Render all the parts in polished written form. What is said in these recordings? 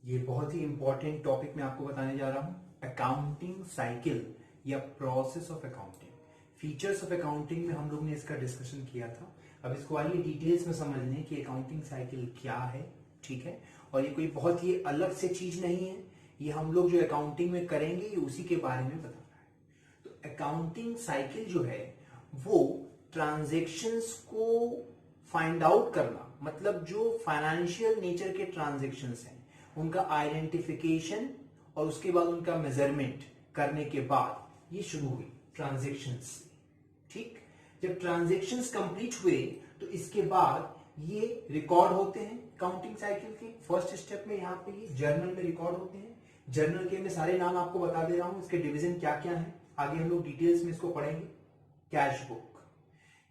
ये बहुत ही important topic मैं आपको बताने जा रहा हूं। अकाउंटिंग साइकिल या process of accounting, features of accounting में हम लोग ने इसका डिस्कशन किया था। अब इसको आइए डिटेल्स में समझने कि अकाउंटिंग साइकिल क्या है, ठीक है। और ये कोई बहुत ही अलग से चीज नहीं है, ये हम लोग जो अकाउंटिंग में करेंगे ये उसी के बारे में बताना है। तो अकाउंटिंग साइकिल जो है वो ट्रांजेक्शन्स को फाइंड आउट करना, मतलब जो फाइनेंशियल नेचर के ट्रांजेक्शन्स हैं उनका आइडेंटिफिकेशन और उसके बाद उनका मेजरमेंट करने के बाद ये शुरू हुई ट्रांजेक्शन्स, ठीक। जब ट्रांजेक्शन्स कंप्लीट हुए तो इसके बाद ये रिकॉर्ड होते हैं अकाउंटिंग साइकिल के। फर्स्ट स्टेप में यहाँ पे ये जर्नल में रिकॉर्ड होते हैं। जर्नल के मैं सारे नाम आपको बता दे रहा हूं, इसके डिवीजन क्या क्या है, आगे हम लोग डिटेल्स में इसको पढ़ेंगे। कैश बुक,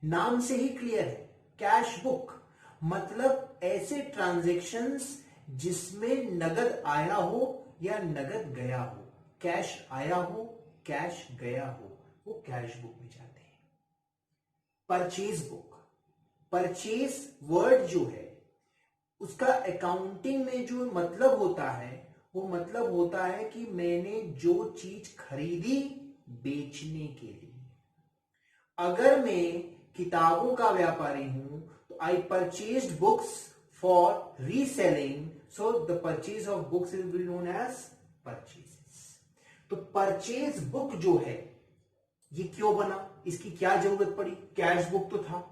नाम से ही क्लियर है, कैश बुक मतलब ऐसे ट्रांजेक्शन्स जिसमें नगद आया हो या नगद गया हो, कैश आया हो कैश गया हो, वो कैश बुक में जाते हैं। परचेज बुक, परचेज वर्ड जो है उसका अकाउंटिंग में जो मतलब होता है वो मतलब होता है कि मैंने जो चीज खरीदी बेचने के लिए। अगर मैं किताबों का व्यापारी हूं तो I purchased books for reselling, so the purchase of books will be known as purchases. तो परचेज बुक जो है ये क्यों बना, इसकी क्या जरूरत पड़ी, कैश बुक तो था।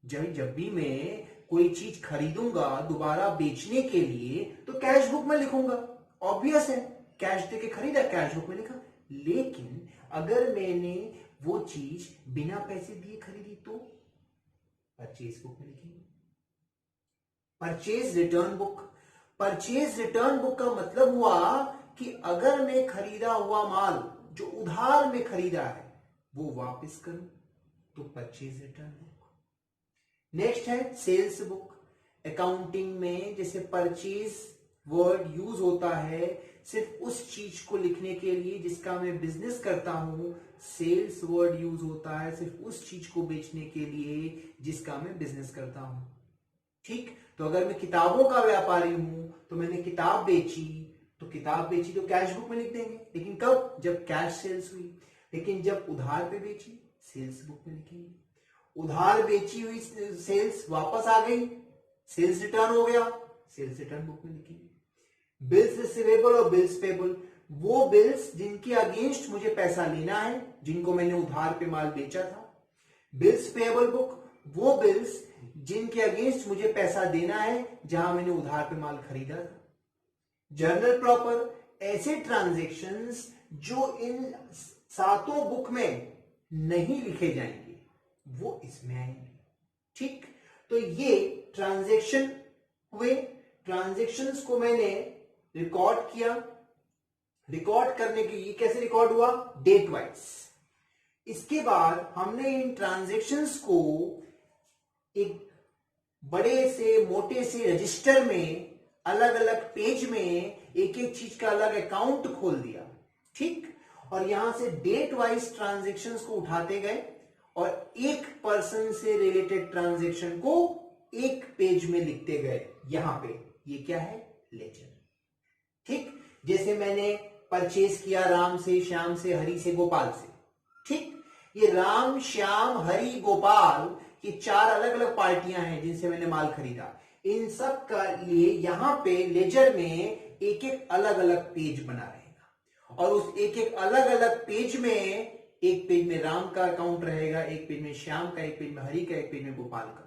जब भी मैं कोई चीज खरीदूंगा दोबारा बेचने के लिए तो कैश बुक में लिखूंगा, ऑब्वियस है, कैश देके खरीदा कैश बुक में लिखा। लेकिन अगर मैंने वो चीज बिना पैसे दिए खरीदी तो परचेज बुक में लिखेंगे। Purchase return book, purchase return book का मतलब हुआ कि अगर मैं खरीदा हुआ माल जो उधार में खरीदा है वो वापस करूं तो परचेज रिटर्न बुक। नेक्स्ट है सेल्स बुक। अकाउंटिंग में जैसे परचेज वर्ड यूज होता है सिर्फ उस चीज को लिखने के लिए जिसका मैं बिजनेस करता हूं, सेल्स वर्ड यूज होता है सिर्फ उस चीज को बेचने के लिए जिसका मैं बिजनेस करता हूं, ठीक। तो अगर मैं किताबों का व्यापारी हूं तो मैंने किताब बेची तो कैश बुक में लिख देंगे, लेकिन कब, जब कैश सेल्स हुई। लेकिन जब उधार पे बेची सेल्स बुक में लिखेंगे। उधार बेची हुई सेल्स वापस आ गई, सेल्स रिटर्न हो गया, सेल्स रिटर्न बुक में लिखेंगे। बिल्स रिसीवेबल और बिल्स पेबल, वो बिल्स जिनके अगेंस्ट मुझे पैसा लेना है, जिनको मैंने उधार पे माल बेचा था। बिल्स पेबल बुक, वो बिल्स जिनके अगेंस्ट मुझे पैसा देना है जहां मैंने उधार पे माल खरीदा था। जर्नल प्रॉपर, ऐसे ट्रांजेक्शन्स जो इन सातों बुक में नहीं लिखे जाएंगे वो इसमें आएंगे, ठीक। तो ये ट्रांजेक्शन हुए, ट्रांजेक्शन्स को मैंने रिकॉर्ड किया। रिकॉर्ड करने के लिए कैसे रिकॉर्ड हुआ, डेट वाइज। इसके बाद हमने इन ट्रांजेक्शन्स को एक बड़े से मोटे से रजिस्टर में अलग अलग पेज में एक एक चीज का अलग अकाउंट खोल दिया, ठीक। और यहां से डेट वाइज ट्रांजेक्शन्स को उठाते गए और एक पर्सन से रिलेटेड ट्रांजेक्शन को एक पेज में लिखते गए। यहां पे ये क्या है, लेजर, ठीक। जैसे मैंने परचेज किया राम से, श्याम से, हरि से, गोपाल से, ठीक। ये राम, श्याम, हरि, गोपाल ये चार अलग अलग पार्टियां हैं जिनसे मैंने माल खरीदा। इन सब का लिए यहां पे लेजर में एक एक अलग अलग पेज बना रहेगा और उस एक एक अलग अलग पेज में, एक पेज में राम का अकाउंट रहेगा, एक पेज में श्याम का, एक पेज में हरि का, एक पेज में गोपाल का।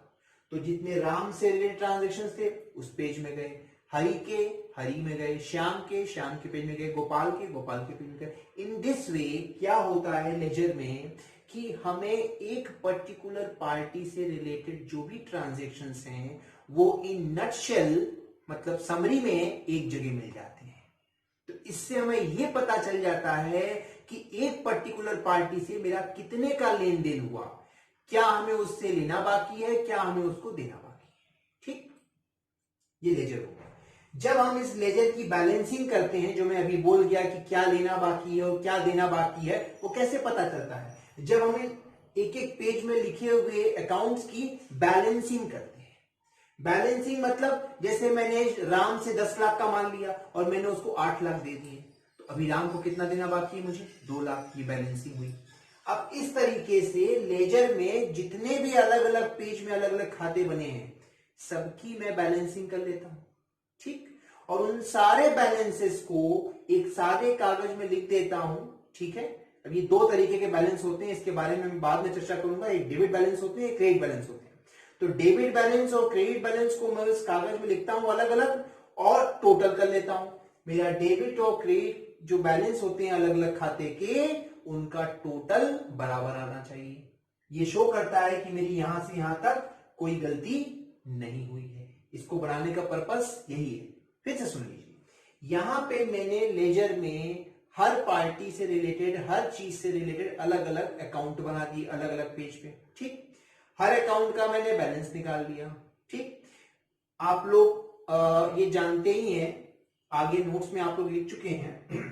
तो जितने राम से रिलेटेड ट्रांजेक्शन्स थे उस पेज में गए, हरि के हरि में गए, श्याम के पेज में गए, गोपाल के पेज में गए। इन दिस वे क्या होता है लेजर में कि हमें एक पर्टिकुलर पार्टी से रिलेटेड जो भी ट्रांजेक्शन्स हैं वो इन नटशेल मतलब समरी में एक जगह मिल जाते हैं। तो इससे हमें यह पता चल जाता है कि एक पर्टिकुलर पार्टी से मेरा कितने का लेन देन हुआ, क्या हमें उससे लेना बाकी है, क्या हमें उसको देना बाकी है, ठीक। ये लेजर होगा। जब हम इस लेजर की बैलेंसिंग करते हैं, जो मैं अभी बोल गया कि क्या लेना बाकी है और क्या देना बाकी है, वो कैसे पता चलता है, जब हमें एक एक पेज में लिखे हुए अकाउंट्स की बैलेंसिंग करते हैं। बैलेंसिंग मतलब जैसे मैंने राम से 10 लाख का मान लिया और मैंने उसको 8 लाख दे दिए, तो अभी राम को कितना देना बाकी है मुझे? 2 लाख की बैलेंसिंग हुई। अब इस तरीके से लेजर में जितने भी अलग अलग पेज में अलग अलग खाते बने हैं सबकी मैं बैलेंसिंग कर लेता हूं, ठीक। और उन सारे बैलेंसेस को एक सादे कागज में लिख देता हूं, ठीक है। अब ये दो तरीके के बैलेंस होते हैं, इसके बारे में मैं बाद में चर्चा करूंगा। एक डेबिट बैलेंस होते हैं, एक क्रेडिट बैलेंस होते हैं। तो डेबिट बैलेंस और क्रेडिट बैलेंस को मैं इस कागज में लिखता हूं अलग अलग और टोटल कर लेता हूं। मेरा डेबिट और क्रेडिट जो बैलेंस होते हैं अलग अलग खाते के, उनका टोटल बराबर आना चाहिए। ये शो करता है कि मेरी यहां से यहां तक कोई गलती नहीं हुई है। इसको बनाने का पर्पस यही है। फिर से सुन लीजिए, यहां पे मैंने लेजर में हर पार्टी से रिलेटेड, हर चीज से रिलेटेड अलग अलग अकाउंट बना दिए अलग अलग पेज पे, ठीक। हर अकाउंट का मैंने बैलेंस निकाल लिया, ठीक। आप लोग ये जानते ही हैं, आगे नोट्स में आप लोग लिख चुके हैं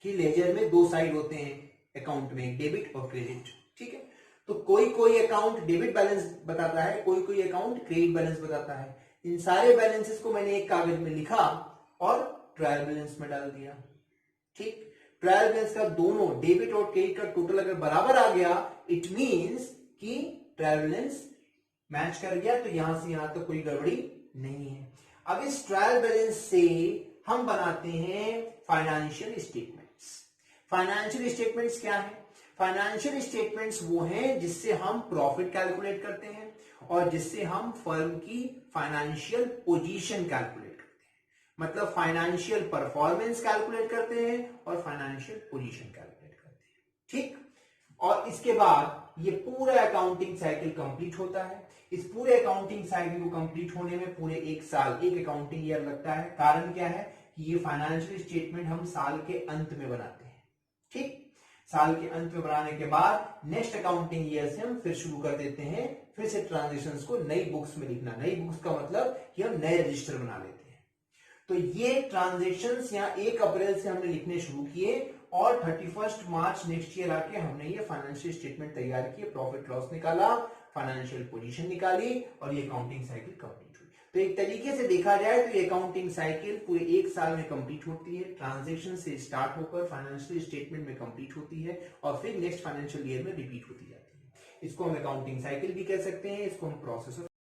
कि लेजर में दो साइड होते हैं अकाउंट में, डेबिट और क्रेडिट, ठीक है। तो कोई कोई अकाउंट डेबिट बैलेंस बताता है, कोई कोई अकाउंट क्रेडिट बैलेंस बताता है। इन सारे बैलेंसेस को मैंने एक कागज में लिखा और ट्रायल बैलेंस में डाल दिया, ठीक। ट्रायल बैलेंस का दोनों डेबिट और क्रेडिट का टोटल अगर बराबर आ गया, इट मींस कि ट्रायल बैलेंस मैच कर गया, तो यहां से यहां तक कोई गड़बड़ी नहीं है। अब इस ट्रायल बैलेंस से हम बनाते हैं फाइनेंशियल स्टेटमेंट्स। फाइनेंशियल स्टेटमेंट्स क्या है? फाइनेंशियल स्टेटमेंट्स वो हैं जिससे हम प्रॉफिट कैलकुलेट करते हैं और जिससे हम फर्म की फाइनेंशियल पोजीशन कैलकुलेट करते हैं। मतलब फाइनेंशियल परफॉर्मेंस कैलकुलेट करते हैं और फाइनेंशियल पोजीशन कैलकुलेट करते हैं, ठीक। और इसके बाद ये पूरा अकाउंटिंग साइकिल कंप्लीट होता है। इस पूरे अकाउंटिंग साइकिल को कंप्लीट होने में पूरे एक साल, एक अकाउंटिंग ईयर लगता है। कारण क्या है कि ये फाइनेंशियल स्टेटमेंट हम साल के अंत में बनाते हैं, ठीक। साल के अंत में बनाने के बाद नेक्स्ट अकाउंटिंग ईयर से हम फिर शुरू कर देते हैं फिर से ट्रांजेक्शन्स को नई बुक्स में लिखना। नई बुक्स का मतलब कि हम नए रजिस्टर बना लेते हैं। तो ये ट्रांजेक्शन्स यहाँ 1 अप्रैल से हमने लिखने शुरू किए और 31 मार्च नेक्स्ट ईयर आके हमने ये फाइनेंशियल स्टेटमेंट तैयार किए, प्रॉफिट लॉस निकाला, फाइनेंशियल पोजीशन निकाली और ये अकाउंटिंग साइकिल कंप्लीट हुई। तो एक तरीके से देखा जाए तो ये अकाउंटिंग साइकिल पूरे एक साल में कंप्लीट होती है। ट्रांजैक्शन से स्टार्ट होकर फाइनेंशियल स्टेटमेंट में कंप्लीट होती है और फिर नेक्स्ट फाइनेंशियल ईयर में रिपीट होती जाती है। इसको हम अकाउंटिंग साइकिल भी कह सकते हैं, इसको हम प्रोसेस ऑफ